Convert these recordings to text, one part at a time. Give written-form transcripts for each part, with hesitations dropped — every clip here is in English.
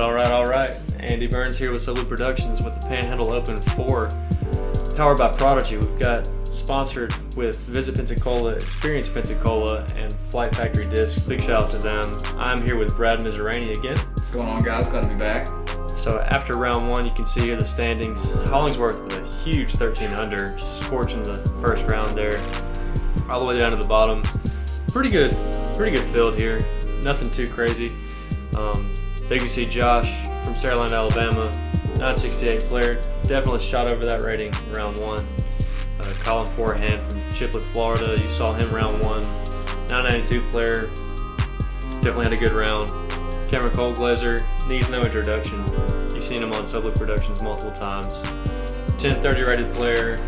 all right. Andy Burns here with Soblue Productions with the Panhandle Open 4, powered by Prodigy. We've got sponsored with Visit Pensacola, Experience Pensacola, and Flight Factory Discs. Big shout out to them. I'm here with Brad Mizerany again. What's going on, guys? Glad to be back. So after round one, you can see here the standings. Hollingsworth with a huge 13 under, just scorching the first round there, all the way down to the bottom. Pretty good field here. Nothing too crazy. There you see Josh from Saraland, Alabama, 968 player. Definitely shot over that rating in round one. Colin Forehand from Chipley, Florida. You saw him round one. 992 player. Definitely had a good round. Cameron Colglazier needs no introduction. You've seen him on Soblue Productions multiple times. 1030 rated player.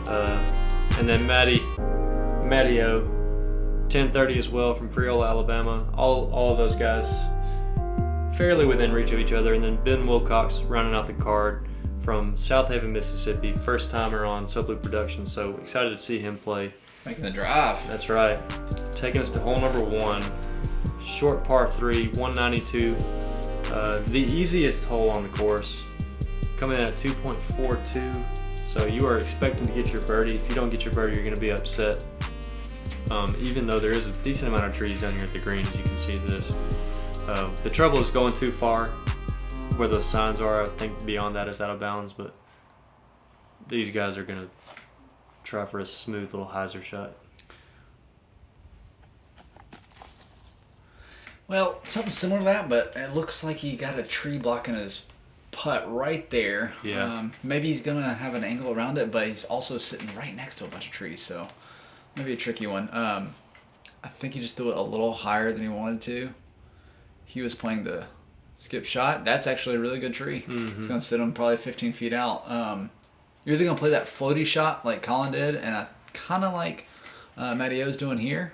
And then Mattio, 1030 as well from Creole, Alabama. All of those guys fairly within reach of each other. And then Ben Wilcox rounding out the card from South Haven, Mississippi. First timer on Soblue Productions, so excited to see him play. Making the drive. That's right. Taking us to hole number one. Short par 3, 192. The easiest hole on the course. Coming in at 2.42. So you are expecting to get your birdie. If you don't get your birdie, you're going to be upset. Even though there is a decent amount of trees down here at the green, as you can see this. The trouble is going too far where those signs are. I think beyond that is out of bounds, but these guys are going to try for a smooth little hyzer shot. Well, something similar to that, but it looks like he got a tree blocking his putt right there. Yeah. Maybe he's going to have an angle around it, but he's also sitting right next to a bunch of trees, so maybe a tricky one. I think he just threw it a little higher than he wanted to. He was playing the skip shot. That's actually a really good tree. Mm-hmm. It's going to sit him probably 15 feet out. You're either going to play that floaty shot like Colin did, and I kind of like Mattio's doing here.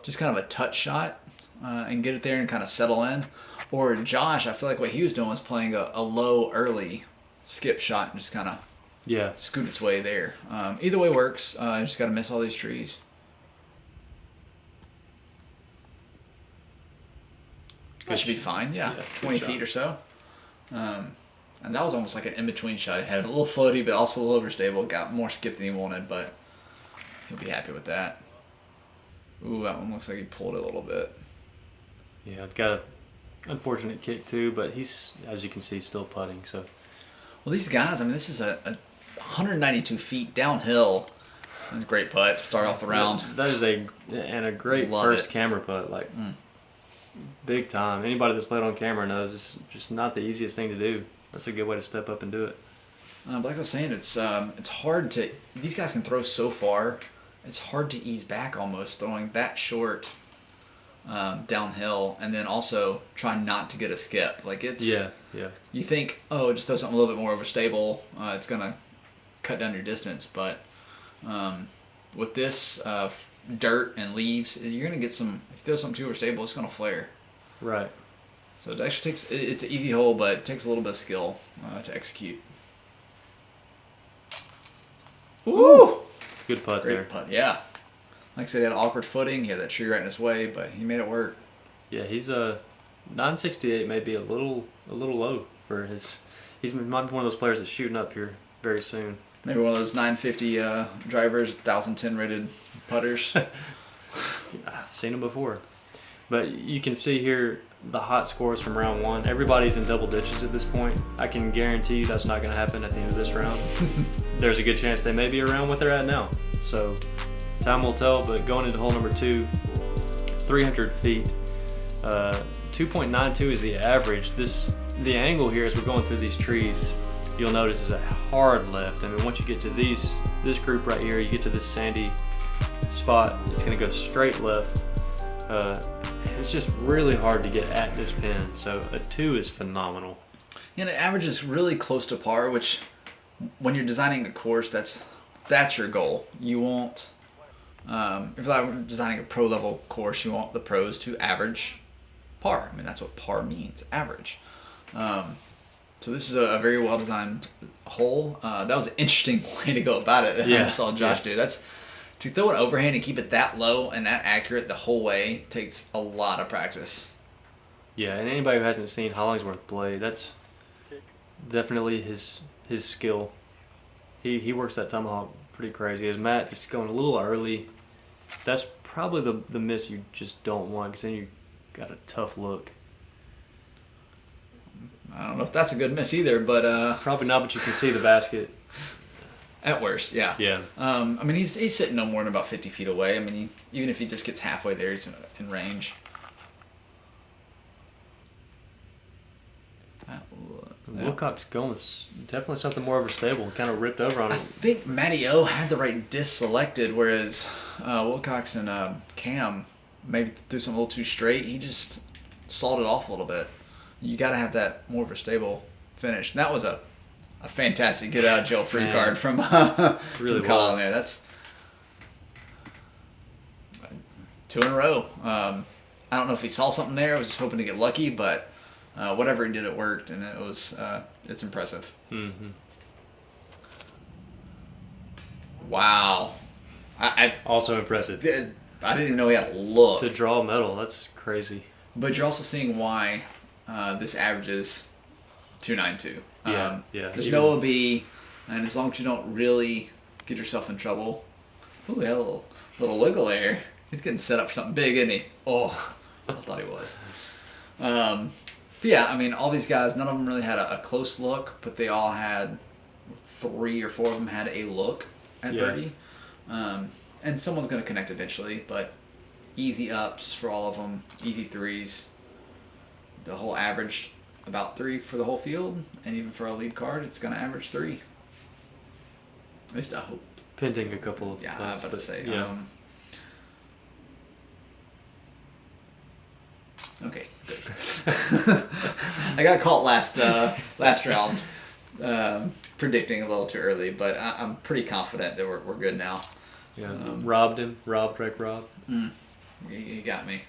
Just kind of a touch shot and get it there and kind of settle in. Or Josh, I feel like what he was doing was playing a low early skip shot and just kind of scoot its way there. Either way works. You just got to miss all these trees. That should be fine, yeah 20 feet or so. And that was almost like an in-between shot. It had a little floaty, but also a little overstable. Got more skip than he wanted, but he'll be happy with that. Ooh, that one looks like he pulled it a little bit. Yeah, I've got an unfortunate kick too, but he's, as you can see, still putting. So, well, these guys, I mean, this is a 192 feet downhill. That's a great putt to start off the round. That is a great first camera putt, like big time. Anybody that's played on camera knows it's just not the easiest thing to do. That's a good way to step up and do it. But like I was saying, it's hard to. These guys can throw so far. It's hard to ease back almost throwing that short downhill, and then also try not to get a skip. Like it's You think, oh, just throw something a little bit more overstable. It's gonna cut down your distance, but with this dirt and leaves, you're gonna get some. If you throw something too overstable, it's gonna flare. Right. So it actually takes. It's an easy hole, but it takes a little bit of skill to execute. Ooh! Good putt there. Great putt, yeah. Like I said, he had awkward footing. He had that tree right in his way, but he made it work. Yeah, he's 968 may be a little low for his. He's might be one of those players that's shooting up here very soon. Maybe one of those 950 drivers, 1010 rated putters. I've seen them before. But you can see here the hot scores from round one. Everybody's in double digits at this point. I can guarantee you that's not going to happen at the end of this round. There's a good chance they may be around what they're at now. So time will tell, but going into hole number 2, 300 feet. 2.92 is the average. The angle here as we're going through these trees, you'll notice is a hard left. I mean, once you get to this group right here, you get to this sandy spot, it's going to go straight left. It's just really hard to get at this pin, so a 2 is phenomenal. And it averages really close to par, which when you're designing a course, that's your goal. You want, if you're designing a pro level course, you want the pros to average par. I mean, that's what par means, average. So this is a very well designed hole. That was an interesting way to go about it. I saw Josh do. That's to throw it overhand and keep it that low and that accurate the whole way takes a lot of practice. Yeah, and anybody who hasn't seen Hollingsworth play, that's definitely his skill. He works that tomahawk pretty crazy. As Matt just going a little early, that's probably the miss you just don't want, because then you got a tough look. I don't know if that's a good miss either, but Probably not, but you can see the basket. At worst, yeah. Yeah. I mean, he's sitting no more than about 50 feet away. I mean, even if he just gets halfway there, he's in range. Wilcox going with definitely something more overstable. Kind of ripped over on I it. think Matty O had the right disc selected, whereas Wilcox and Cam maybe threw something a little too straight. He just sawed it off a little bit. You got to have that more of a stable finish. And that was a fantastic get out of jail free card from, Really from Colin was. there. That's 2 in a row. I don't know if he saw something there. I was just hoping to get lucky, but whatever he did, it worked, and it's impressive. Mm-hmm. Wow. I Also impressive. I didn't even know he had a look. To draw a medal, that's crazy. But you're also seeing why this averages 292. Yeah. There's no OB, and as long as you don't really get yourself in trouble. Ooh, yeah, a little wiggle there. He's getting set up for something big, isn't he? Oh, I thought he was. But yeah, I mean, all these guys, none of them really had a close look, but they all had 3 or 4 of them had a look at birdie. And someone's going to connect eventually, but easy ups for all of them, easy threes. The whole averaged about 3 for the whole field, and even for a lead card, it's going to average 3. At least I hope. Pending a couple of Yeah, I was about to say. Yeah. Okay, good. I got caught last round, predicting a little too early, but I'm pretty confident that we're good now. Yeah. Robbed him. Robbed. You got me.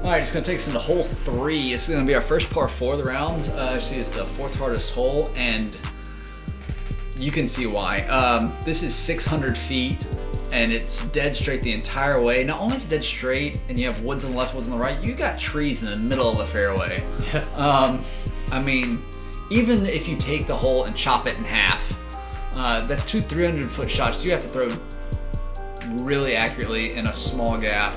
Alright, it's going to take us into hole 3. It's going to be our first par 4 of the round. Actually, it's the 4th hardest hole, and you can see why. This is 600 feet, and it's dead straight the entire way. Not only is it dead straight, and you have woods on the left, woods on the right, you got trees in the middle of the fairway. I mean, even if you take the hole and chop it in half, that's 2 300-foot shots you have to throw really accurately in a small gap.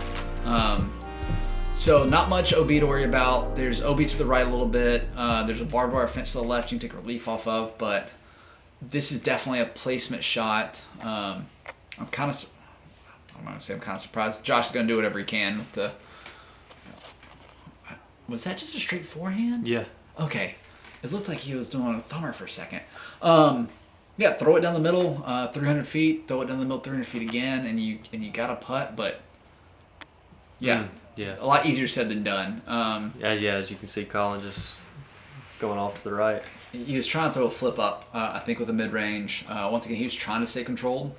So not much OB to worry about. There's OB to the right a little bit. There's a barbed wire fence to the left you can take relief off of, but this is definitely a placement shot. I'm kind of surprised. Josh is going to do whatever he can with the... Was that just a straight forehand? Yeah. Okay. It looked like he was doing a thumber for a second. Yeah, throw it down the middle, 300 feet. Throw it down the middle, 300 feet again, and you got a putt, but... Yeah. Yeah. A lot easier said than done. As you can see, Colin just going off to the right. He was trying to throw a flip up, I think, with a mid-range. Once again, he was trying to stay controlled,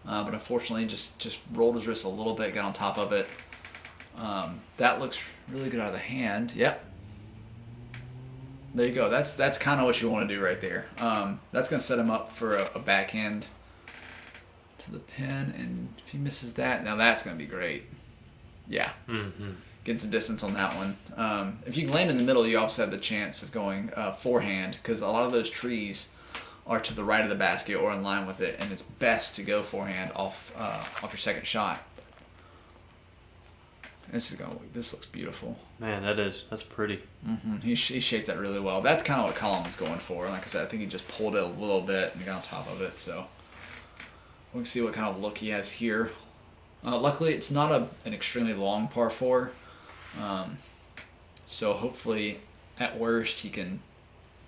but unfortunately just rolled his wrist a little bit, got on top of it. That looks really good out of the hand. Yep. There you go. That's kind of what you want to do right there. That's going to set him up for a backhand to the pin, and if he misses that, now that's going to be great. Yeah. Mm-hmm. Getting some distance on that one. If you land in the middle, you also have the chance of going forehand, because a lot of those trees are to the right of the basket or in line with it, and it's best to go forehand off your second shot. This looks beautiful. Man, that's pretty. Mm-hmm. He shaped that really well. That's kind of what Colin was going for. Like I said, I think he just pulled it a little bit and got on top of it. So we can see what kind of look he has here. Luckily, it's not an extremely long par 4, so hopefully, at worst, he can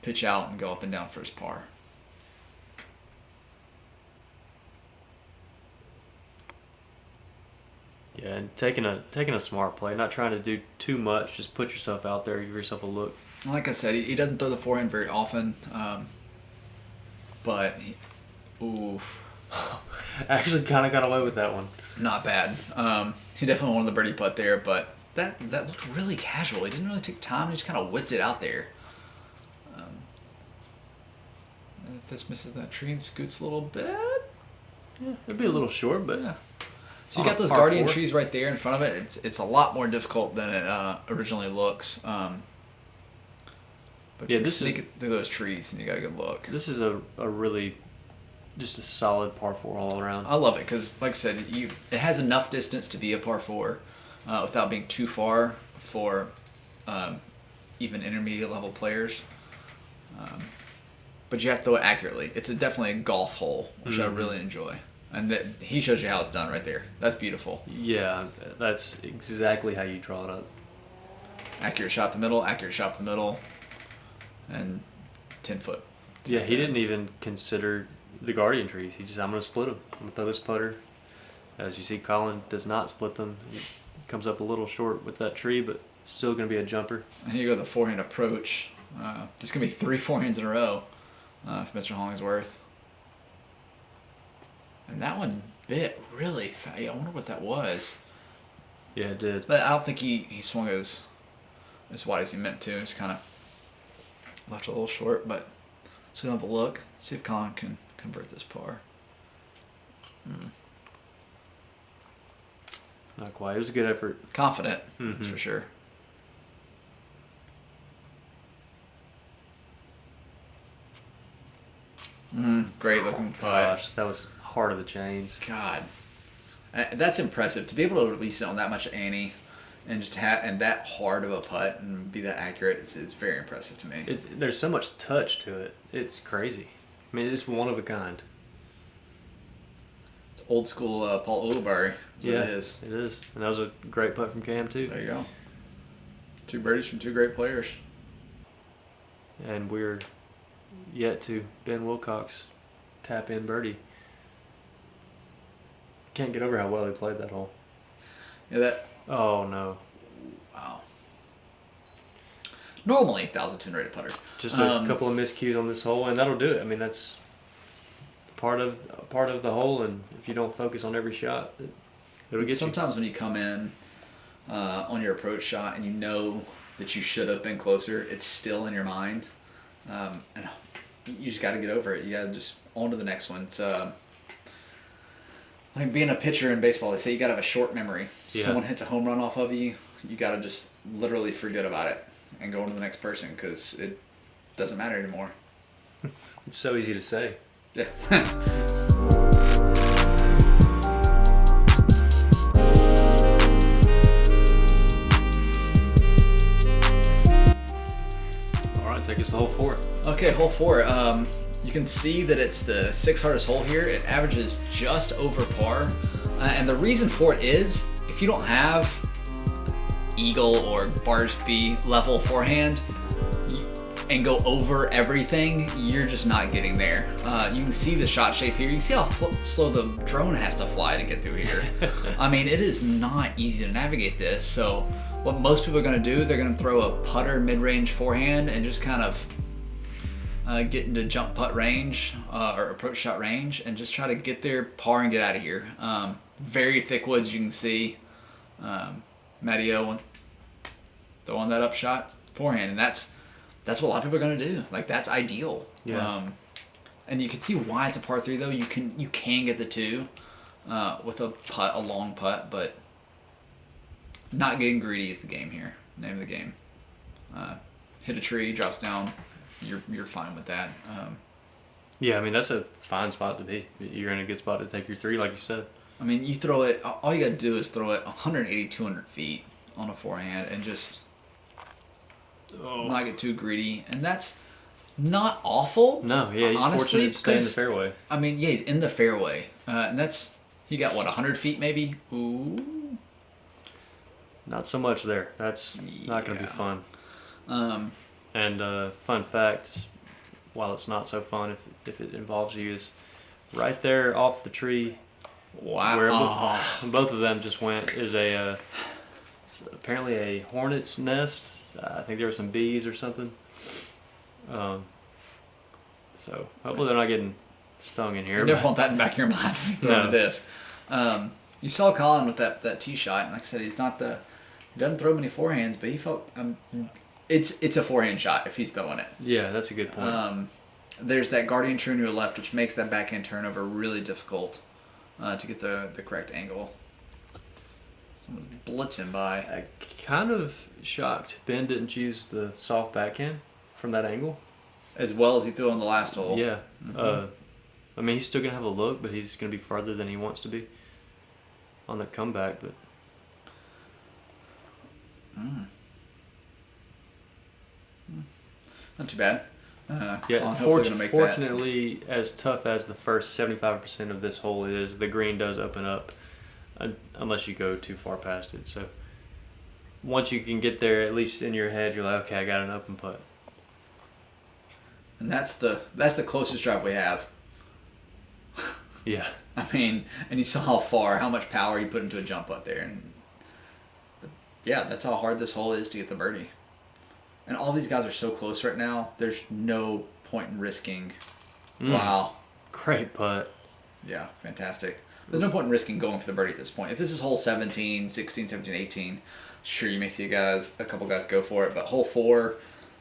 pitch out and go up and down for his par. Yeah, and taking a smart play, not trying to do too much. Just put yourself out there, give yourself a look. Like I said, he doesn't throw the forehand very often, but Actually, kind of got away with that one. not bad. He definitely won the birdie putt there, but that looked really casual. He didn't really take time. He just kind of whipped it out there. If this misses that tree and scoots a little bit, Yeah, it'd be a little short, but yeah. So you got those guardian trees right there in front of it. It's a lot more difficult than it originally looks. But yeah, you sneak it through those trees and you got a good look. This is a really just a solid par 4 all around. I love it because, like I said, it has enough distance to be a par 4 without being too far for even intermediate level players. But you have to throw it accurately. It's definitely a golf hole, which I really enjoy. And he shows you how it's done right there. That's beautiful. Yeah, that's exactly how you draw it up. Accurate shot to the middle, accurate shot to the middle, and 10 foot. Yeah, he didn't even consider the guardian trees. He just, I'm going to split them. I'm going to throw this putter. As you see, Colin does not split them. He comes up a little short with that tree, but still going to be a jumper. And here you go, the forehand approach. This is going to be 3 forehands in a row for Mr. Hollingsworth. And that one bit really fast. I wonder what that was. Yeah, it did. But I don't think he swung as wide as he meant to. Just kind of left it a little short. But so we'll have a look. See if Colin can convert this par. Not quite. It was a good effort. Confident, that's for sure. Great looking putt. Gosh, that was heart of the chains. God, that's impressive to be able to release it on that much ante, and just and that hard of a putt and be that accurate is very impressive to me. There's so much touch to it. It's crazy. I mean, it's one of a kind. It's old school Paul Oldbury. Yeah, it is. It is, and that was a great putt from Cam too. There you go. 2 birdies from 2 great players. And we're yet to Ben Wilcox tap in birdie. Can't get over how well he played that hole. Yeah, that. Oh no. Wow. Normally 1,200 rated putter. Just a couple of miscues on this hole, and that'll do it. I mean, that's part of the hole, and if you don't focus on every shot, it'll get sometimes when you come in on your approach shot and you know that you should have been closer, it's still in your mind, and you just got to get over it. You got to just on to the next one. It's like being a pitcher in baseball. They say you got to have a short memory. Yeah. Someone hits a home run off of you, you got to just literally forget about it and go on to the next person because it doesn't matter anymore. It's so easy to say. Yeah. All right, take us to hole 4. Okay, hole 4. You can see that it's the 6th hardest hole here. It averages just over par. And the reason for it is, if you don't have Eagle or Barsby level forehand and go over everything, you're just not getting there. You can see the shot shape here. You can see how slow the drone has to fly to get through here. I mean, it is not easy to navigate this. So what most people are going to do, they're going to throw a putter mid-range forehand and just kind of get into jump putt range or approach shot range and just try to get there, par, and get out of here. Very thick woods, you can see. Matteo throwing that up shot forehand, and that's what a lot of people are going to do. Like, that's ideal. Yeah. And you can see why it's a par 3 though. You can get the 2 with a long putt, but not getting greedy is the game here. Name of the game. Hit a tree, drops down. You're fine with that. Yeah, I mean, that's a fine spot to be. You're in a good spot to take your 3, like you said. I mean, you throw it. All you got to do is throw it 180, 200 feet on a forehand and just not get too greedy. And that's not awful. No, yeah, he's honestly, fortunate to stay in the fairway. I mean, yeah, he's in the fairway, and he got what, 100 feet maybe. Ooh. Not so much there. That's not going to be fun. And fun fact, while it's not so fun if it involves you, is right there off the tree Wow. Where both of them just went is apparently a hornet's nest. I think there were some bees or something. So hopefully they're not getting stung in here. You never want that in the back of your mind when you throw a disc. You saw Colin with that tee shot, and like I said, he doesn't throw many forehands, but he felt it's a forehand shot if he's throwing it. Yeah, that's a good point. There's that guardian true to the left, which makes that backhand turnover really difficult to get the correct angle. Someone blitzing by. I'm kind of shocked Ben didn't use the soft backhand from that angle. As well as he threw on the last hole. Yeah. I mean, he's still going to have a look, but he's going to be farther than he wants to be on the comeback. But not too bad. Yeah, fortunately, as tough as the first 75% of this hole is, the green does open up unless you go too far past it. So once you can get there, at least in your head, you're like, okay, I got an open putt. And that's the closest drive we have. Yeah. I mean, and you saw how much power he put into a jump putt there. And yeah, that's how hard this hole is to get the birdie. And all these guys are so close right now, there's no point in risking. Wow. Great putt. Yeah, fantastic. There's no point in risking going for the birdie at this point. If this is hole 17, 16, 17, 18, sure, you may see a couple guys go for it. But hole 4,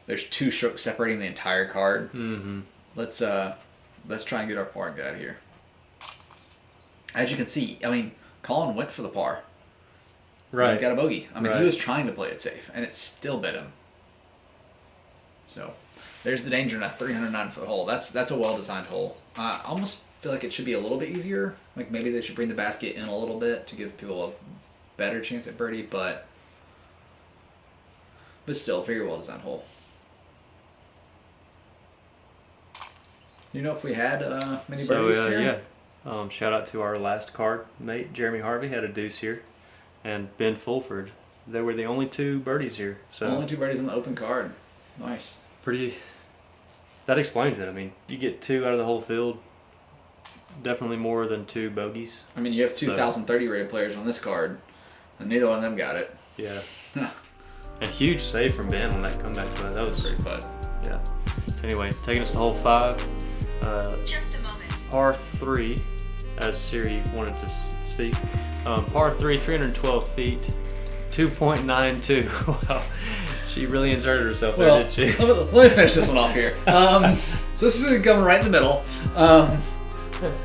there's 2 strokes separating the entire card. Mm-hmm. Let's try and get our par and get out of here. As you can see, I mean, Colin went for the par. Right. He got a bogey. I mean, right. He was trying to play it safe, and it still bit him. So, there's the danger in a 309-foot hole. That's a well-designed hole. I almost feel like it should be a little bit easier. Like maybe they should bring the basket in a little bit to give people a better chance at birdie, but still, very well-designed hole. You know if we had many birdies here? Yeah. Shout out to our last card mate, Jeremy Harvey, had a deuce here. And Ben Fulford. They were the only 2 birdies here. So only 2 birdies on the open card. Nice. That explains it. I mean, you get 2 out of the whole field. Definitely more than 2 bogeys. I mean, you have 2,030 rated players on this card, and neither one of them got it. Yeah. A huge save from Ben on that comeback putt. That was great putt. Yeah. So anyway, taking us to hole 5. Just a moment. Par 3, as Siri wanted to speak. Par 3, 312 feet, 2.92. Wow. She really inserted herself there, didn't she? Let me finish this one off here. So this is coming right in the middle.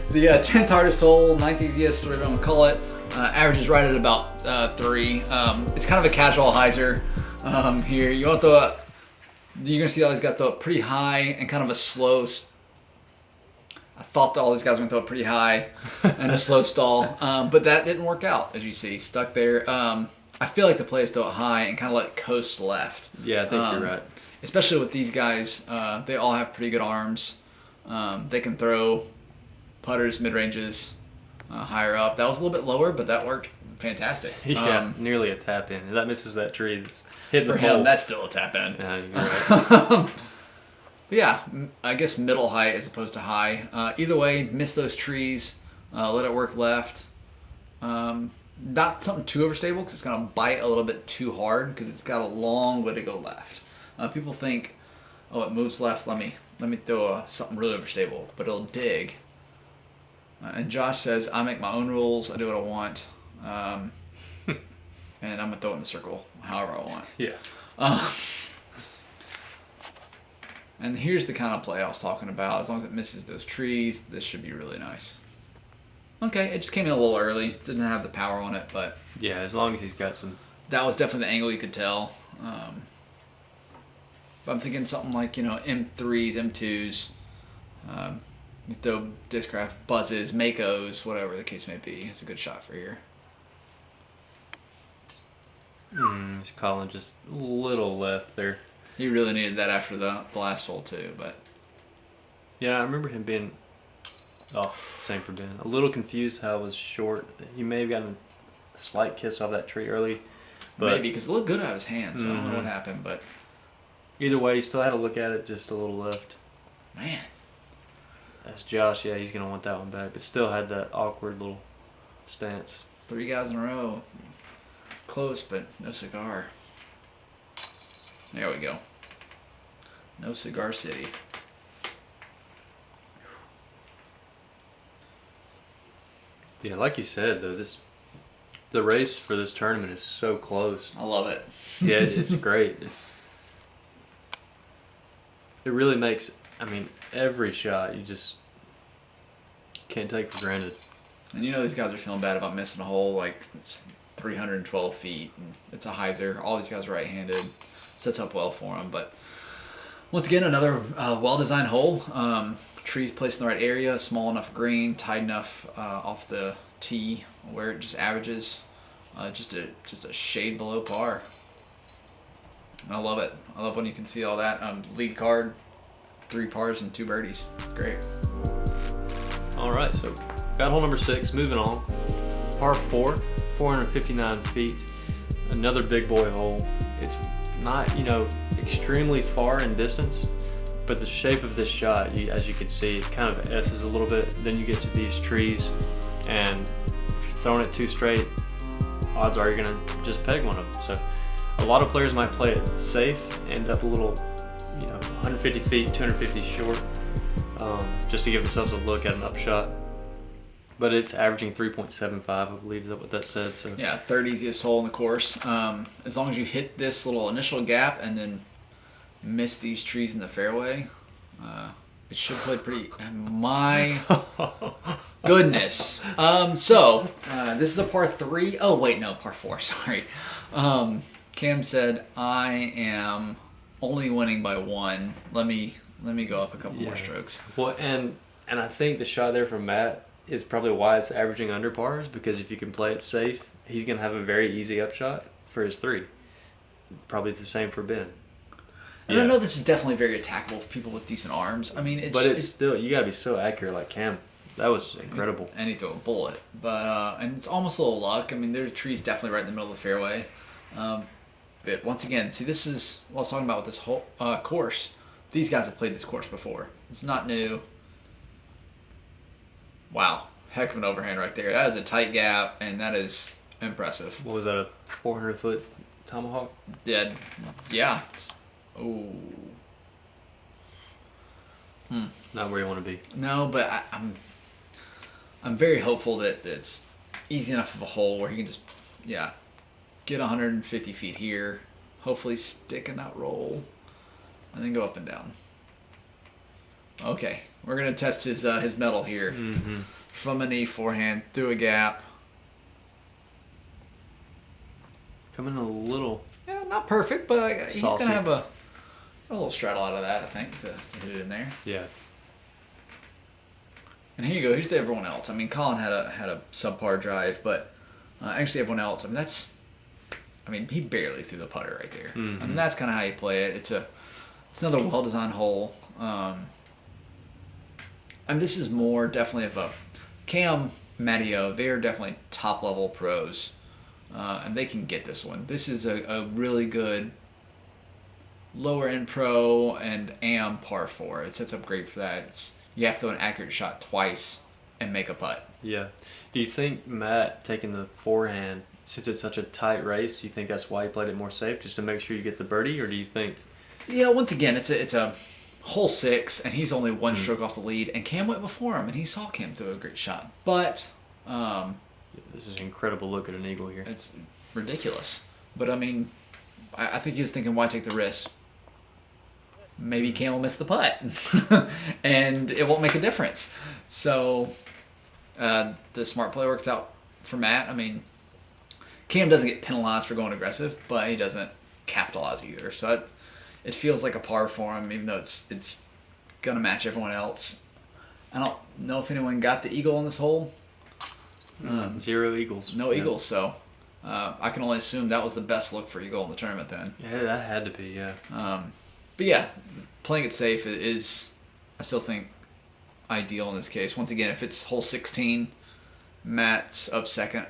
The 10th hardest hole, 9th easiest, whatever you want to call it. Average is right at about 3. It's kind of a casual hyzer here. You want to throw it, you're going to see all these guys throw it pretty high and kind of a slow. I thought that all these guys were going to throw it pretty high and a slow stall, but that didn't work out, as you see. Stuck there. I feel like the play is throw it high and kind of let it coast left. Yeah, I think you're right. Especially with these guys, they all have pretty good arms. They can throw putters, mid-ranges, higher up. That was a little bit lower, but that worked fantastic. Yeah, nearly a tap in. If that misses that tree, that's hitting for the him, pole. that's still a tap in. Yeah, you're right. But yeah, I guess middle height as opposed to high. Either way, miss those trees, let it work left. Not something too overstable because it's going to bite a little bit too hard because it's got a long way to go left. People think, oh, it moves left, let me throw something really overstable, but it'll dig. And Josh says, I make my own rules, I do what I want, and I'm going to throw it in the circle however I want. Yeah. And here's the kind of play I was talking about. As long as it misses those trees, this should be really nice. Okay, it just came in a little early. Didn't have the power on it, but yeah, as long as he's got some. That was definitely the angle you could tell. But I'm thinking something like, M3s, M2s, the Discraft buzzes, Makos, whatever the case may be. It's a good shot for here. It's Colin just a little left there. He really needed that after the last hole too, but yeah, I remember him being. Oh, same for Ben. A little confused how it was short. He may have gotten a slight kiss off that tree early. But maybe, because it looked good out of his hand, so I don't know what happened, but either way, he still had to look at it just a little left. Man. That's Josh. Yeah, he's going to want that one back, but still had that awkward little stance. 3 guys in a row. Close, but no cigar. There we go. No cigar city. Yeah, like you said, though, the race for this tournament is so close. I love it. Yeah, it's great. It really makes, I mean, every shot you just can't take for granted. And you know these guys are feeling bad about missing a hole, like it's 312 feet. And it's a hyzer. All these guys are right-handed. Sets up well for them. But once again, another well-designed hole. Trees placed in the right area, small enough green, tight enough off the tee where it just averages just a shade below par. And I love it. I love when you can see all that. Lead card, 3 pars and 2 birdies. Great. All right, so got hole number 6. Moving on. Par 4, 459 feet. Another big boy hole. It's not, extremely far in distance, but the shape of this shot, as you can see, it kind of S's a little bit. Then you get to these trees, and if you're throwing it too straight, odds are you're gonna just peg one of them. So a lot of players might play it safe, end up a little, 150 feet, 250 short, just to give themselves a look at an upshot. But it's averaging 3.75, I believe, is that what that said? So yeah, 3rd easiest hole in the course. As long as you hit this little initial gap and then miss these trees in the fairway, it should play pretty. My goodness. So this is a par 3. Oh wait, no, par 4. Sorry. Cam said I am only winning by 1. Let me go up a couple more strokes. Well, and I think the shot there from Matt is probably why it's averaging under pars, because if you can play it safe, he's going to have a very easy upshot for his 3. Probably the same for Ben. And I know this is definitely very attackable for people with decent arms. I mean, it's still, you got to be so accurate like Cam. That was incredible. And he threw a bullet. But and it's almost a little luck. I mean, there's trees definitely right in the middle of the fairway. But once again, see, this is what I was talking about with this whole course. These guys have played this course before. It's not new. Wow. Heck of an overhand right there. That is a tight gap, and that is impressive. What was that, a 400-foot tomahawk? Dead. Yeah. Oh. Not where you want to be. No, but I'm very hopeful that it's easy enough of a hole where he can just, get 150 feet here, hopefully stick in that roll, and then go up and down. Okay, we're going to test his mettle here. Mm-hmm. From a knee, forehand, through a gap. Coming a little... Yeah, not perfect, but he's going saucy. to have a little straddle out of that, I think, to hit it in there. Yeah. And here you go. Here's to everyone else. I mean, Colin had a subpar drive, but actually everyone else, he barely threw the putter right there. Mm-hmm. I mean, that's kind of how you play it. It's another well-designed hole. And this is more definitely of a Cam, Matteo. They are definitely top-level pros, and they can get this one. This is a really good lower-end pro and am par 4. It sets up great for that. You have to throw an accurate shot twice and make a putt. Yeah. Do you think Matt taking the forehand, since it's such a tight race, do you think that's why he played it more safe, just to make sure you get the birdie, or do you think... Yeah, once again, it's a hole 6, and he's only 1 stroke off the lead, and Cam went before him, and he saw Cam throw a great shot. But this is an incredible look at an eagle here. it's ridiculous. But, I think he was thinking, why take the risk? Maybe Cam will miss the putt, and it won't make a difference. So the smart play works out for Matt. Cam doesn't get penalized for going aggressive, but he doesn't capitalize either. So it feels like a par for him, even though it's gonna match everyone else. I don't know if anyone got the eagle in this hole. 0 eagles. No eagles, so I can only assume that was the best look for eagle in the tournament then. Yeah, that had to be, yeah. But yeah, playing it safe is, I still think, ideal in this case. Once again, if it's hole 16, Matt's up second,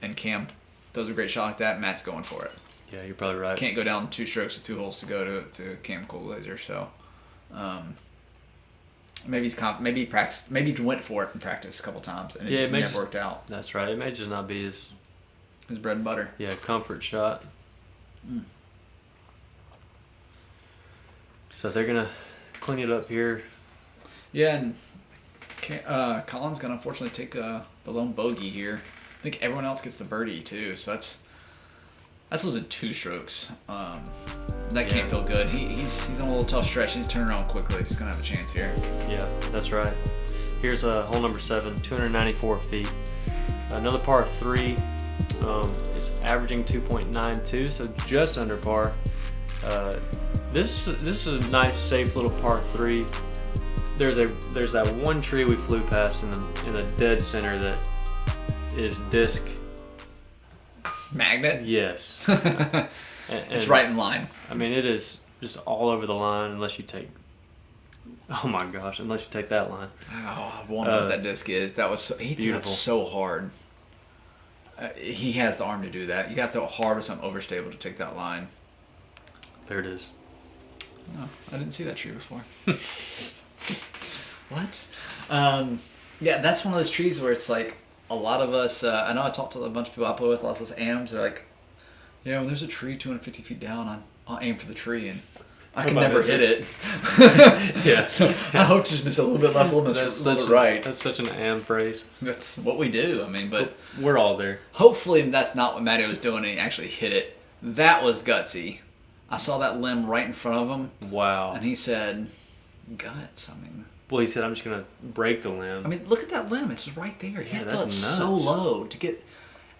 and Cam throws a great shot like that, Matt's going for it. Yeah, you're probably right. Can't go down 2 strokes with 2 holes to go to Cam Colglazier. So, Maybe maybe he practiced. Maybe he went for it and practiced a couple times, and it just never worked out. That's right. It may just not be his bread and butter. Yeah, comfort shot. So they're gonna clean it up here. Yeah, and Colin's gonna unfortunately take the lone bogey here. I think everyone else gets the birdie too, so that's losing 2 strokes. That can't feel good. He's on a little tough stretch. He's turning around quickly. He's gonna have a chance here. Yeah, that's right. Here's hole number 7, 294 feet. Another par 3. It's averaging 2.92, so just under par. This is a nice, safe little par 3. There's that one tree we flew past in the dead center that is disc magnet. Yes. It's right in line. I mean, it is just all over the line unless you take. Oh my gosh! Unless you take that line. Oh, I wonder what that disc is. That was he threw it so hard. He has the arm to do that. You got to throw it hard with something overstable to take that line. There it is. Oh, I didn't see that tree before. What? Yeah, that's one of those trees where it's like a lot of us. I know I talked to a bunch of people I play with, lots of us AMs. They're like, yeah, when there's a tree 250 feet down, I'll aim for the tree, and I can never hit it. Yeah. So I hope to just miss a little bit left, a little bit right. That's such an AM phrase. That's what we do. I mean, but we're all there. Hopefully that's not what Matty was doing, and he actually hit it. That was gutsy. I saw that limb right in front of him. Wow. And he said, guts. I mean. Well, he said, I'm just gonna break the limb. I mean, look at that limb. It's just right there. He had to so low to get.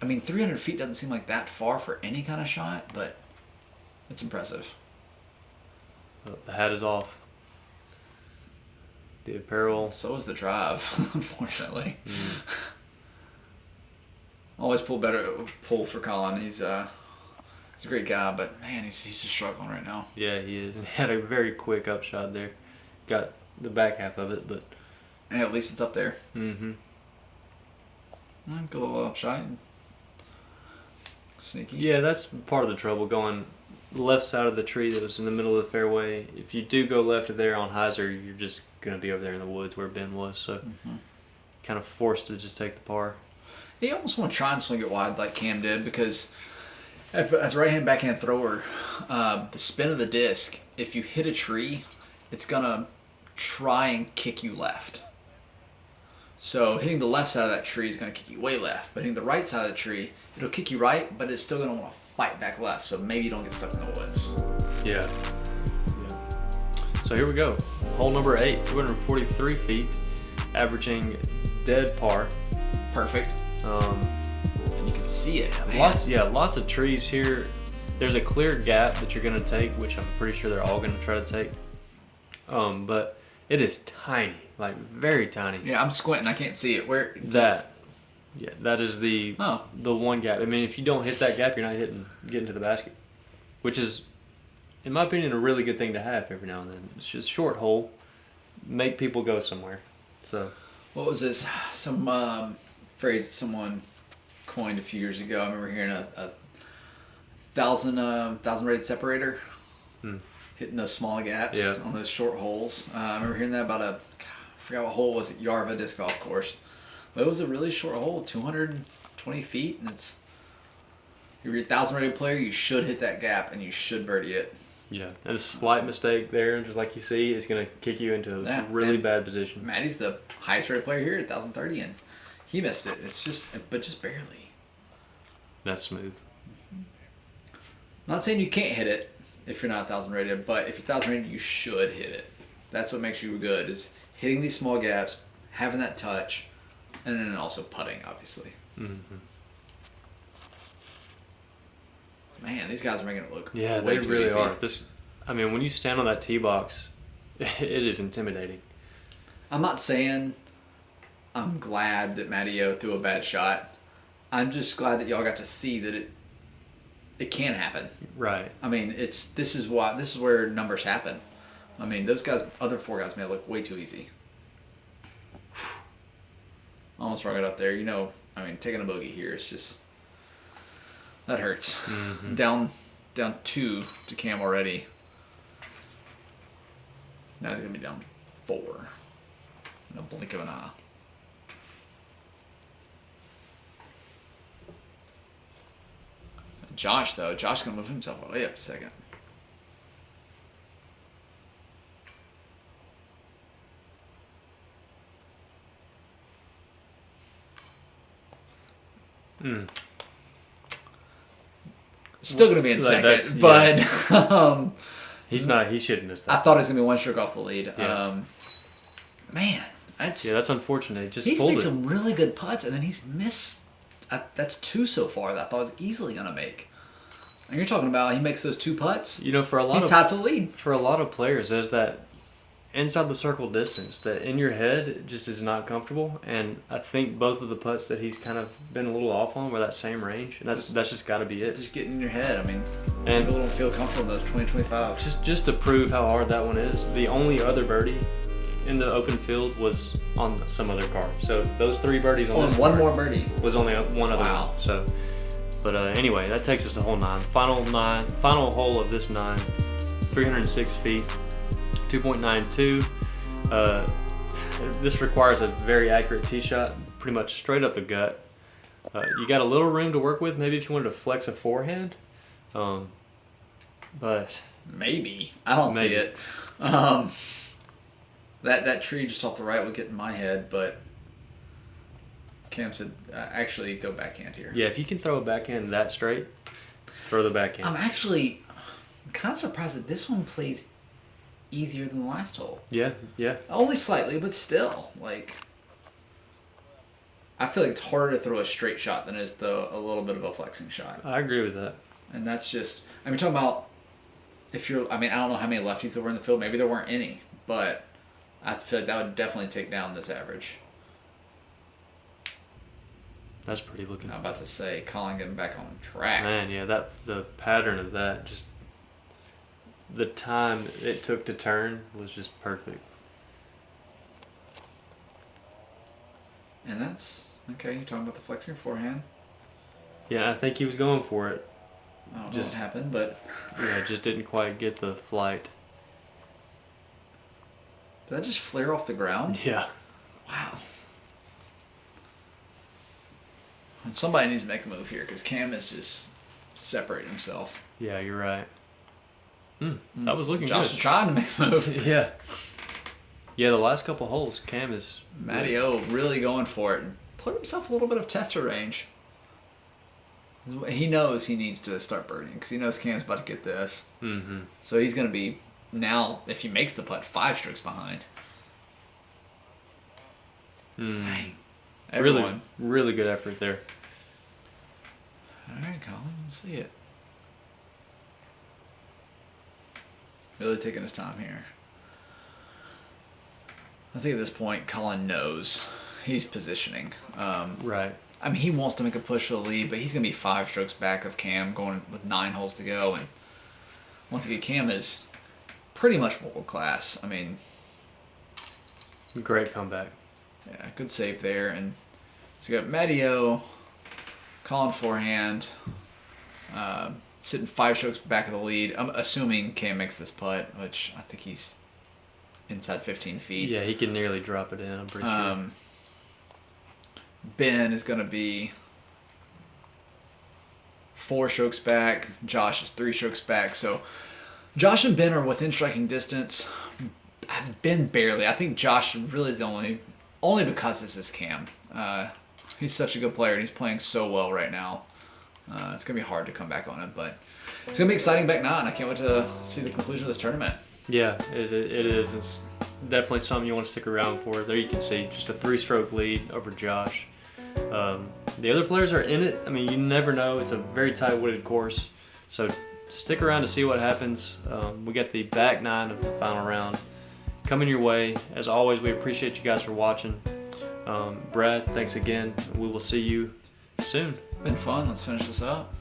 I mean, 300 feet doesn't seem like that far for any kind of shot, but it's impressive. The hat is off. The apparel. So is the drive, unfortunately. Always pull for Colin. He's a great guy, but man, he's just struggling right now. Yeah, he is. He had a very quick upshot there. Got the back half of it, but. And at least it's up there. Mm-hmm. Good little upshot. Sneaky. Yeah, that's part of the trouble, going left side of the tree that was in the middle of the fairway. If you do go left of there on hyzer, you're just going to be over there in the woods where Ben was, so kind of forced to just take the par. You almost want to try and swing it wide like Cam did, because as a right-hand backhand thrower, the spin of the disc, if you hit a tree, it's going to try and kick you left. So hitting the left side of that tree is going to kick you way left, but hitting the right side of the tree, it'll kick you right, but it's still going to want to fight back left, so maybe you don't get stuck in the woods. Yeah. So here we go. Hole number 8, 243 feet, averaging dead par. Perfect. And you can see it. Man. Lots of trees here. There's a clear gap that you're going to take, which I'm pretty sure they're all going to try to take. But it is tiny, like very tiny. Yeah, I'm squinting. I can't see it. Where that is the one gap. I mean, if you don't hit that gap, you're not getting to the basket, which is, in my opinion, a really good thing to have every now and then. It's just short hole, make people go somewhere. So, what was this? Some phrase that someone coined a few years ago. I remember hearing a thousand rated separator. Hitting those small gaps on those short holes. I remember hearing that about I forgot what hole it was at Yarva Disc Golf Course. But it was a really short hole, 220 feet, and it's if you're a 1,000 rated player, you should hit that gap and you should birdie it. Yeah, and a slight mistake there, just like you see, is going to kick you into a really bad position. Matty's the highest rated player here at 1,030, and he missed it. It's just barely. That's smooth. Not saying you can't hit it if you're not 1,000 rated, but if you're 1,000 rated, you should hit it. That's what makes you good, is hitting these small gaps, having that touch, and then also putting, obviously. Mm-hmm. Man, these guys are making it look way they really easy. Are. When you stand on that tee box, it is intimidating. I'm not saying I'm glad that Matty-O threw a bad shot. I'm just glad that y'all got to see that it can happen. Right. I mean, this is where numbers happen. I mean, those guys, other 4 guys made it look way too easy. Almost rung it up there. Taking a bogey here, it's just, that hurts. Mm-hmm. Down 2 to Cam already. Now he's going to be down 4. in a blink of an eye. Josh, though, Josh going to move himself way up a second. Still going to be in second, but he shouldn't miss that. I thought he was going to be one stroke off the lead. Yeah. Man, that's unfortunate. Just he's pulled made it. some really good putts, and then he's missed. That's 2 so far that I thought was easily going to make. And you're talking about he makes those 2 putts. You know, he's tied for the lead. For a lot of players, there's that inside the circle distance that in your head just is not comfortable. And I think both of the putts that he's kind of been a little off on were that same range. And that's just got to be it. Just getting in your head. I mean, and people don't feel comfortable in those 20-25s. Just to prove how hard that one is, the only other birdie in the open field was on some other car. So those 3 birdies on this one card more birdie was only one other wow. one. So, but anyway, that takes us to hole 9. Final hole of this 9, 306 feet, 2.92. This requires a very accurate tee shot, pretty much straight up the gut. You got a little room to work with, maybe if you wanted to flex a forehand, but maybe I don't see it. That tree just off the right would get in my head, but Cam said actually throw backhand here. Yeah, if you can throw a backhand that straight, throw the backhand. I'm kind of surprised that this one plays easier than the last hole. Yeah. Only slightly, but still, like, I feel like it's harder to throw a straight shot than it is a little bit of a flexing shot. I agree with that. And that's just, I mean, talking about I don't know how many lefties there were in the field. Maybe there weren't any, but I feel like that would definitely take down this average. That's pretty looking. I'm about to say Colin getting back on track. Man, yeah, the pattern of that, just the time it took to turn was just perfect. And that's okay. You're talking about the flexing forehand. Yeah, I think he was going for it. I don't know what happened, but yeah, just didn't quite get the flight. Did that just flare off the ground? Yeah. Wow. And somebody needs to make a move here because Cam is just separating himself. Yeah, you're right. That was looking Josh good. was trying to make a move. Yeah. Yeah, the last couple holes, Cam is... Matty O really going for it and put himself a little bit of tester range. He knows he needs to start birdieing because he knows Cam's about to get this. Mm-hmm. So he's going to be, now, if he makes the putt, 5 strokes behind. Dang. Everyone. Really good effort there. All right, Colin, let's see it. Really taking his time here. I think at this point, Colin knows he's positioning. Right. I mean, he wants to make a push for the lead, but he's going to be 5 strokes back of Cam going with 9 holes to go. And once again, Cam is pretty much world class. I mean... Great comeback. Yeah, good save there. And so you got Matteo, Colin Forehand, sitting 5 strokes back of the lead. I'm assuming Cam makes this putt, which I think he's inside 15 feet. Yeah, he can nearly drop it in, I'm pretty sure. Ben is going to be 4 strokes back. Josh is 3 strokes back. So Josh and Ben are within striking distance. Ben barely. I think Josh really is the only because this is Cam. He's such a good player and he's playing so well right now. It's going to be hard to come back on him, but it's going to be exciting back 9. I can't wait to see the conclusion of this tournament. Yeah, it is. It's definitely something you want to stick around for. There you can see just a 3-stroke lead over Josh. The other players are in it. I mean, you never know. It's a very tight-wooded course. So stick around to see what happens. We got the back 9 of the final round coming your way. As always, we appreciate you guys for watching. Brad, thanks again. We will see you soon. Been fun. Let's finish this up.